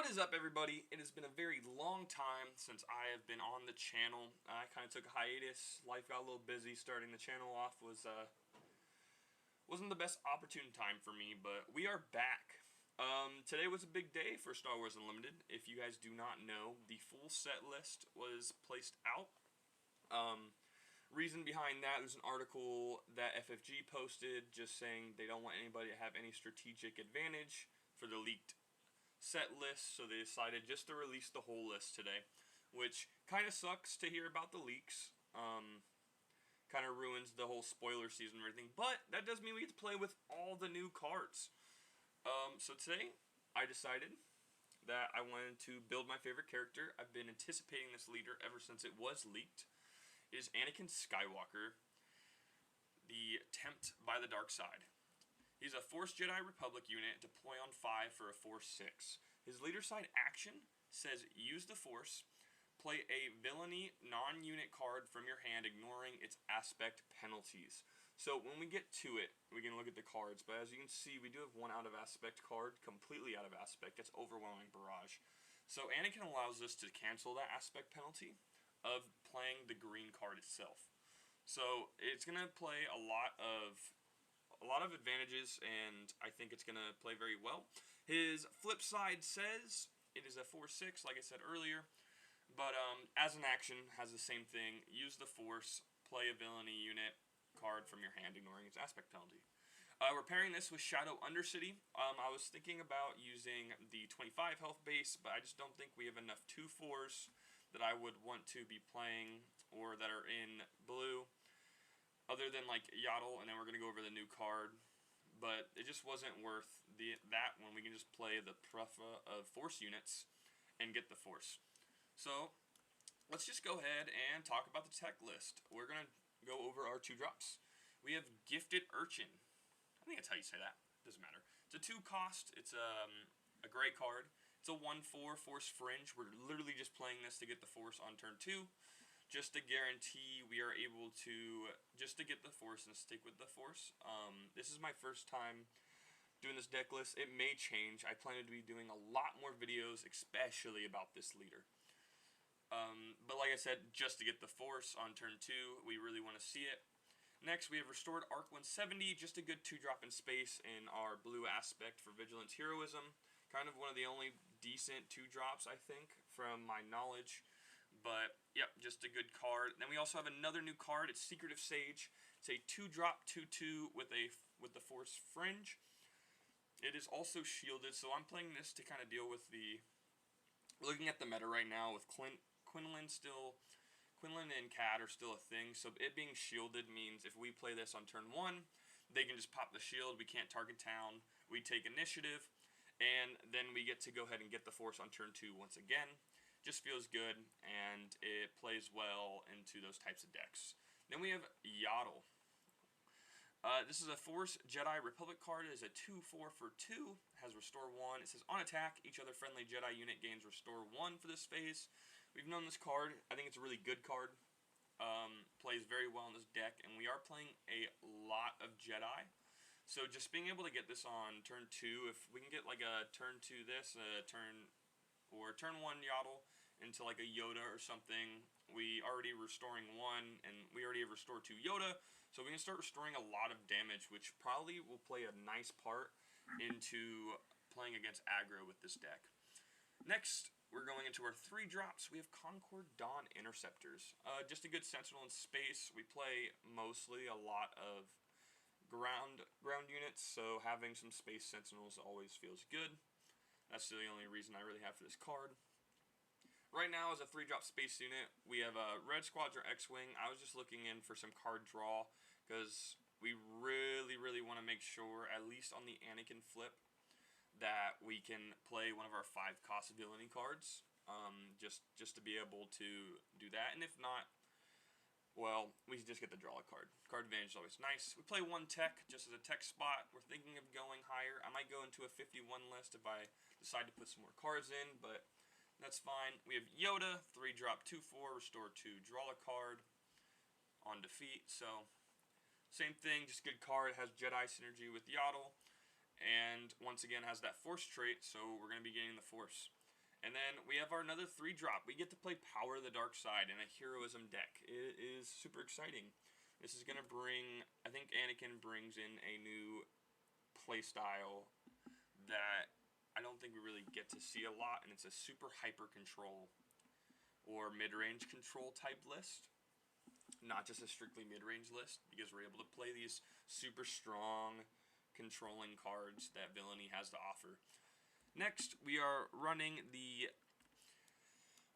What is up, everybody? It has been a very long time since I have been on the channel. I kind of took a hiatus. Life got a little busy. Starting the channel off wasn't the best opportune time for me, but we are back. Today was a big day for Star Wars Unlimited. If you guys do not know, the full set list was placed out. Reason behind that, there's an article that FFG posted just saying they don't want anybody to have any strategic advantage for the leaked set list, so they decided just to release the whole list today, which kind of sucks to hear about the leaks. Kind of ruins the whole spoiler season and everything, but that does mean we get to play with all the new cards. So today, I decided that I wanted to build my favorite character. I've been anticipating this leader ever since it was leaked. It is Anakin Skywalker, the Tempt by the Dark Side. He's a Force Jedi Republic unit, deploy on 5 for a Force 6. His leader side action says use the Force, play a villainy non-unit card from your hand, ignoring its aspect penalties. So when we get to it, we can look at the cards, but as you can see, we do have one out of aspect card, completely out of aspect. That's Overwhelming Barrage. So Anakin allows us to cancel that aspect penalty of playing the green card itself. So it's going to play a lot of advantages, and I think it's going to play very well. His flip side says it is a 4/6, like I said earlier, but as an action, has the same thing. Use the Force, play a villainy unit card from your hand, ignoring its aspect penalty. We're pairing this with Shadow Undercity. I was thinking about using the 25 health base, but I just don't think we have enough 2/4s that I would want to be playing, or that are in blue, other than like Yaddle, and then we're going to go over the new card. But it just wasn't worth that when we can just play the plethora of Force units and get the Force. So let's just go ahead and talk about the tech list. We're going to go over our 2-drops. We have Gifted Urchin. I think that's how you say that. Doesn't matter. It's a 2 cost. It's a gray card. It's a 1/4 Force Fringe. We're literally just playing this to get the Force on turn 2. Just to guarantee we are able to, just to get the Force and stick with the Force. This is my first time doing this deck list. It may change. I plan to be doing a lot more videos, especially about this leader. But like I said, just to get the Force on turn 2, we really want to see it. Next, we have Restored Arc 170, just a good 2-drop in space in our blue aspect for Vigilance Heroism. Kind of one of the only decent 2-drops, I think, from my knowledge. But, yep, just a good card. Then we also have another new card. It's Secretive Sage. It's a 2-drop 2/2 with the Force Fringe. It is also shielded, so I'm playing this to kind of deal with the... Looking at the meta right now with Quinlan and Cad are still a thing, so it being shielded means if we play this on turn 1, they can just pop the shield. We can't target town. We take initiative, and then we get to go ahead and get the Force on turn 2 once again. Just feels good, and it plays well into those types of decks. Then we have Yaddle. This is a Force Jedi Republic card. It is a 2/4 for 2. Has Restore 1. It says on attack, each other friendly Jedi unit gains Restore 1 for this phase. We've known this card. I think it's a really good card. Plays very well in this deck, and we are playing a lot of Jedi. So just being able to get this on turn 2, if we can get like a turn 2 this, turn 1 Yaddle into like a Yoda or something. We already restoring 1, and we already have restored 2 Yoda, so we can start restoring a lot of damage, which probably will play a nice part into playing against aggro with this deck. Next, we're going into our 3-drops. We have Concord Dawn Interceptors. Just a good Sentinel in space. We play mostly a lot of ground units, so having some space Sentinels always feels good. That's the only reason I really have for this card. Right now, as a 3-drop space unit, we have a Red Squadron X-Wing. I was just looking in for some card draw, because we really want to make sure, at least on the Anakin flip, that we can play one of our 5-cost villainy cards, just to be able to do that. And if not, well, we just get to draw a card. Card advantage is always nice. We play 1 tech, just as a tech spot. We're thinking of going higher. I might go into a 51 list if I decide to put some more cards in, but that's fine. We have Yoda, 3-drop 2/4, restore 2, draw a card on defeat. So, same thing, just good card. It has Jedi synergy with Yaddle, and once again has that Force trait, so we're going to be gaining the Force. And then we have our another 3-drop. We get to play Power of the Dark Side in a Heroism deck. It is super exciting. This is going to bring, I think Anakin brings in a new playstyle that I don't think we really get to see a lot, and it's a super hyper control or mid-range control type list. Not just a strictly mid-range list, because we're able to play these super strong controlling cards that Villainy has to offer. Next, we are running the...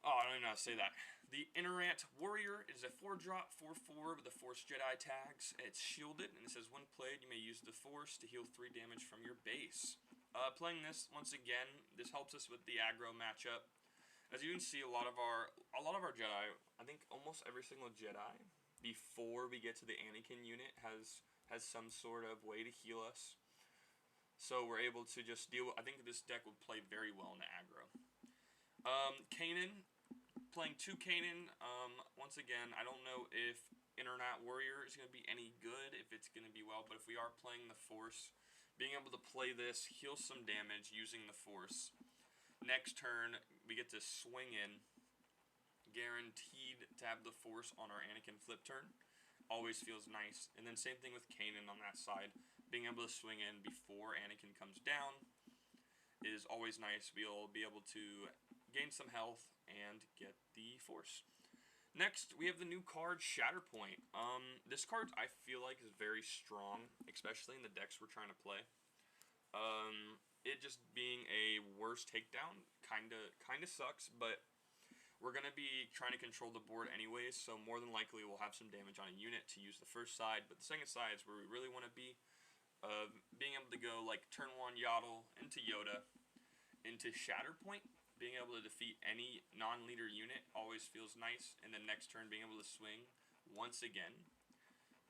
Oh, I don't even know how to say that. The Inerrant Warrior. It is a 4-drop, 4/4 with the Force Jedi tags. It's shielded, and it says, when played, you may use the Force to heal 3 damage from your base. Playing this, once again, this helps us with the aggro matchup. As you can see, a lot of our Jedi, I think almost every single Jedi, before we get to the Anakin unit, has some sort of way to heal us. So we're able to just deal with, I think this deck would play very well in the aggro. Kanan, playing 2 Kanan. Once again, I don't know if Inerrant Warrior is going to be any good, if it's going to be well, but if we are playing the Force, being able to play this, heal some damage using the Force. Next turn, we get to swing in, guaranteed to have the Force on our Anakin flip turn. Always feels nice. And then same thing with Kanan on that side. Being able to swing in before Anakin comes down is always nice. We'll be able to gain some health and get the Force. Next, we have the new card, Shatterpoint. This card, I feel like, is very strong, especially in the decks we're trying to play. It just being a worse takedown kinda sucks, but we're going to be trying to control the board anyways, so more than likely we'll have some damage on a unit to use the first side, but the second side is where we really want to be. Being able to go like turn 1 Yaddle into Yoda, into Shatterpoint, being able to defeat any non-leader unit always feels nice, and then next turn being able to swing once again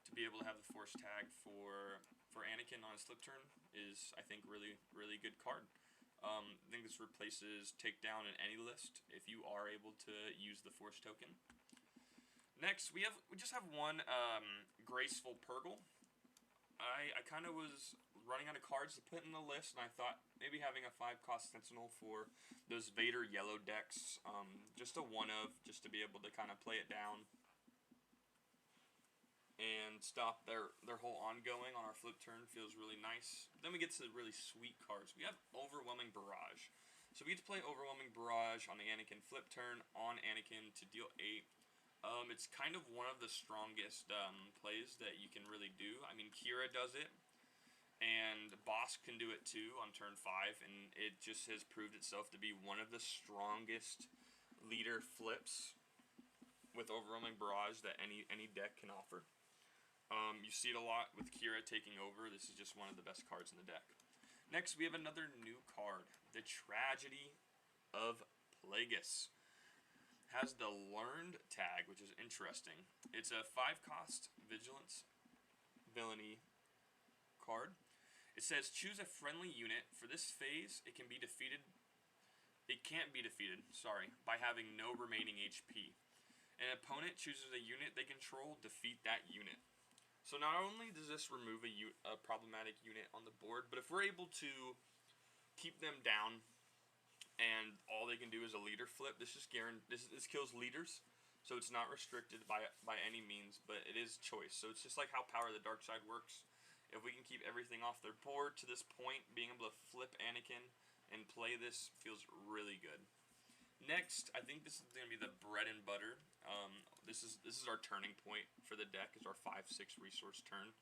to be able to have the Force tag for Anakin on his flip turn is, I think, really good card. I think this replaces takedown in any list if you are able to use the Force token. Next, we just have one Graceful Purgle. I kind of was running out of cards to put in the list, and I thought maybe having a 5-cost Sentinel for those Vader yellow decks, just a one-of, just to be able to kind of play it down and stop their whole ongoing on our flip turn feels really nice. Then we get to the really sweet cards. We have Overwhelming Barrage. So we get to play Overwhelming Barrage on the Anakin flip turn on Anakin to deal 8. It's kind of one of the strongest plays that you can really do. I mean, Kira does it, and Boss can do it too on turn 5, and it just has proved itself to be one of the strongest leader flips with Overwhelming Barrage that any deck can offer. You see it a lot with Kira taking over. This is just one of the best cards in the deck. Next, we have another new card, the Tragedy of Plagueis. Has the Learned tag, which is interesting. It's a 5-cost Vigilance Villainy card. It says, choose a friendly unit. For this phase, it can't be defeated, by having no remaining HP. An opponent chooses a unit they control, defeat that unit. So not only does this remove a problematic unit on the board, but if we're able to keep them down and all they can do is a leader flip, this kills leaders. So it's not restricted by any means, but it is choice. So it's just like how Power of the Dark Side works. If we can keep everything off their board to this point, being able to flip Anakin and play this feels really good. Next, I think this is going to be the bread and butter. This is our turning point for the deck. Is our 5/6 resource turn.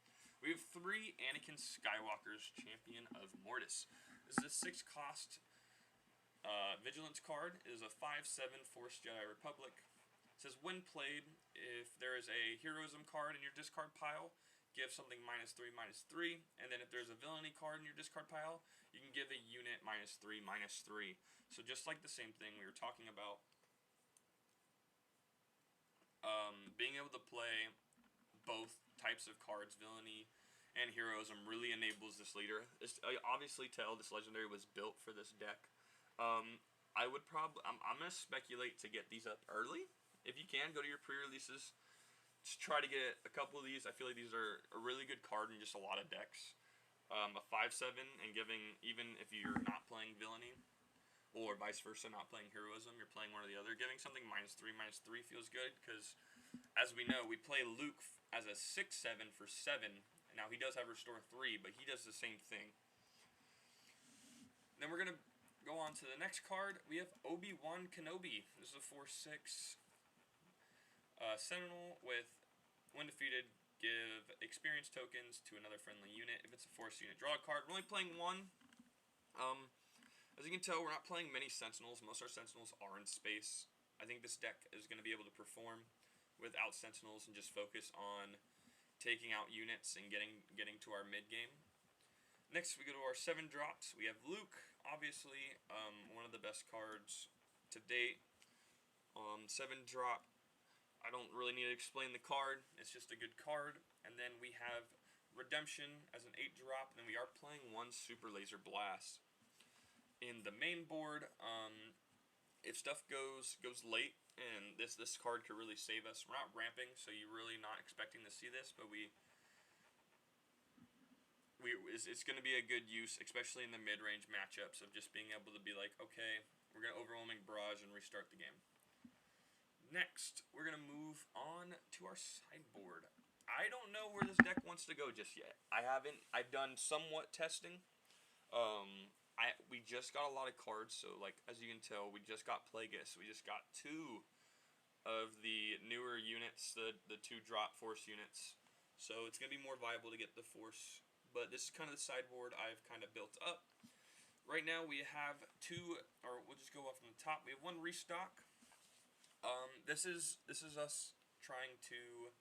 We have 3 Anakin Skywalker's Champion of Mortis. This is a 6-cost Vigilance card. It is a 5/7 Force Jedi Republic. It says when played, if there is a Heroism card in your discard pile, give something -3/-3, and then if there's a Villainy card in your discard pile, you can give a unit -3/-3. So just like the same thing we were talking about, being able to play both types of cards, Villainy and Heroism, really enables this leader. I obviously tell this legendary was built for this deck. I'm gonna speculate to get these up early. If you can, go to your pre-releases. Just try to get a couple of these. I feel like these are a really good card in just a lot of decks. A 5/7 and giving, even if you're not playing Villainy, or vice versa, not playing heroism, you're playing one or the other. Giving something -3/-3 feels good, because as we know, we play Luke as a 6/7 for 7. Now, he does have Restore 3, but he does the same thing. Then we're going to go on to the next card. We have Obi-Wan Kenobi. This is a 4/6 Sentinel with, when defeated, give experience tokens to another friendly unit. If it's a force unit, draw a card. We're only playing one. As you can tell, we're not playing many Sentinels. Most of our Sentinels are in space. I think this deck is going to be able to perform without Sentinels and just focus on taking out units and getting to our mid-game. Next, we go to our 7 drops. We have Luke, obviously, one of the best cards to date. 7 drop. I don't really need to explain the card. It's just a good card. And then we have Redemption as an 8 drop. And then we are playing 1 Super Laser Blast. In the main board, if stuff goes late, and this card could really save us. We're not ramping, so you're really not expecting to see this, but it's going to be a good use, especially in the mid-range matchups, of just being able to be like, okay, we're going to Overwhelming Barrage and restart the game. Next, we're going to move on to our sideboard. I don't know where this deck wants to go just yet. I've done somewhat testing. We just got a lot of cards, so like as you can tell, we just got Plagueis. We just got 2 of the newer units, the 2 drop force units. So it's gonna be more viable to get the force. But this is kind of the sideboard I've kind of built up. Right now we have 2, or we'll just go off from the top. We have 1 restock. This is us trying to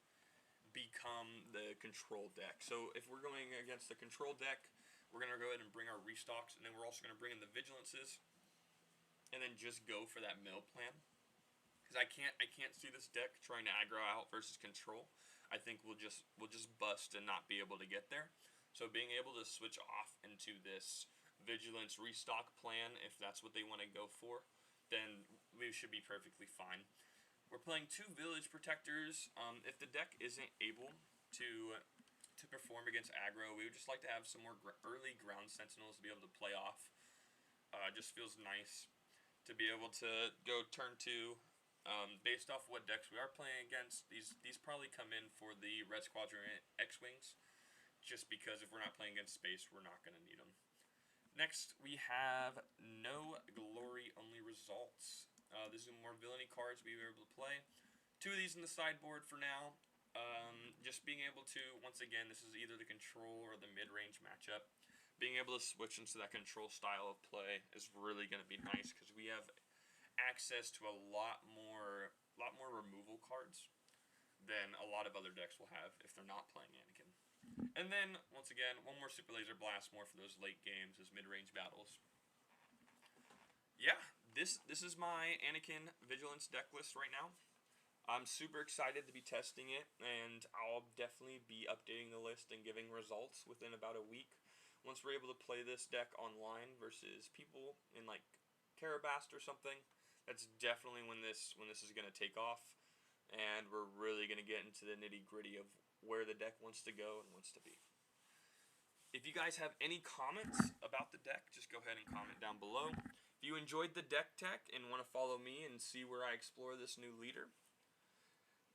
become the control deck. So if we're going against the control deck, we're going to go ahead and bring our restocks, and then we're also going to bring in the Vigilances, and then just go for that mill plan. Because I can't see this deck trying to aggro out versus control. I think we'll just bust and not be able to get there. So being able to switch off into this Vigilance restock plan, if that's what they want to go for, then we should be perfectly fine. We're playing 2 Village Protectors. If the deck isn't able to perform against aggro, we would just like to have some more early ground Sentinels to be able to play off. Just feels nice to be able to go turn 2. Based off what decks we are playing against, these probably come in for the Red Squadron X-Wings, just because if we're not playing against space, we're not going to need them. Next, we have No Glory Only Results. These are more villainy cards we were able to play. 2 of these in the sideboard for now. Just being able to, once again, this is either the control or the mid-range matchup. Being able to switch into that control style of play is really going to be nice, because we have access to a lot more removal cards than a lot of other decks will have if they're not playing Anakin. And then, once again, 1 more Super Laser Blast, more for those late games, those mid-range battles. Yeah, this is my Anakin Vigilance deck list right now. I'm super excited to be testing it, and I'll definitely be updating the list and giving results within about a week. Once we're able to play this deck online versus people in like Karabast or something, that's definitely when this is going to take off, and we're really going to get into the nitty-gritty of where the deck wants to go and wants to be. If you guys have any comments about the deck, just go ahead and comment down below. If you enjoyed the deck tech and want to follow me and see where I explore this new leader,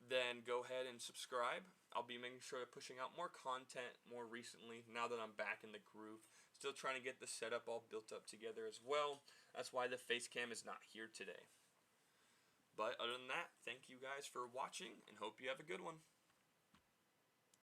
then go ahead and subscribe. I'll be making sure I'm pushing out more content more recently now that I'm back in the groove. Still trying to get the setup all built up together as well. That's why the face cam is not here today. But other than that, thank you guys for watching, and hope you have a good one.